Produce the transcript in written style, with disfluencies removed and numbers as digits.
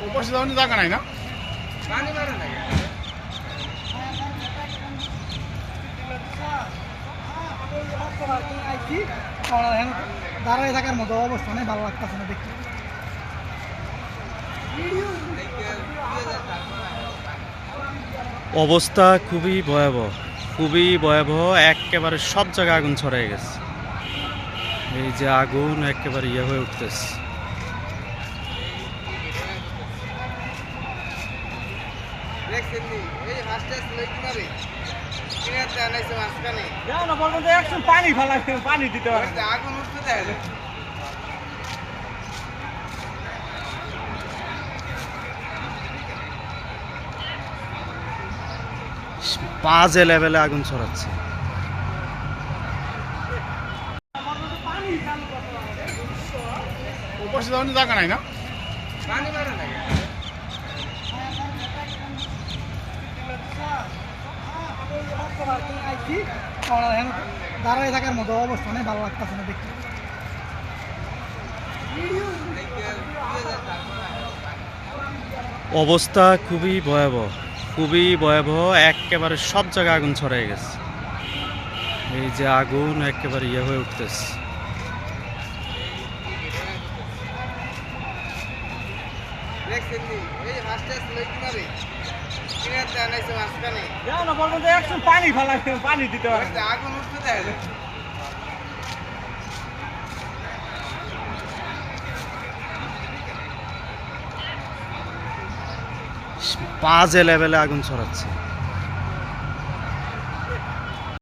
ওপাশে যাওয়ার জায়গা নাই না। দাঁড়ায় থাকার মতো অবস্থা নেই, ভালো লাগতেছে না দেখতে। অবস্থা খুবই ভয়াবহ, খুবই ভয়াবহ। একেবারে সব জায়গায় আগুন ছড়াই গেছে। এই যে আগুন একেবারে ইয়ে হয়ে উঠতেছে। পানি ফেলা, পানি দিতে পারে। আগুন উঠতে দেয়। বাজে লেভেলে আগুন ছড়াচ্ছে। ওপাশে যাওয়ার জায়গা নাই না। দাঁড়ায় থাকার মতো অবস্থা নেই, ভালো লাগতেছে না দেখতে। অবস্থা খুবই ভয়াবহ, খুবই ভয়াবহ। একেবারে সব জায়গায় আগুন ছড়াই গেছে। এই যে আগুন একেবারে ইয়ে হয়ে উঠতেছে। পানি ফেলা, পানি দিতে পারে। আগুন উঠতে দেয়। বাজে লেভেলে আগুন ছড়াচ্ছে।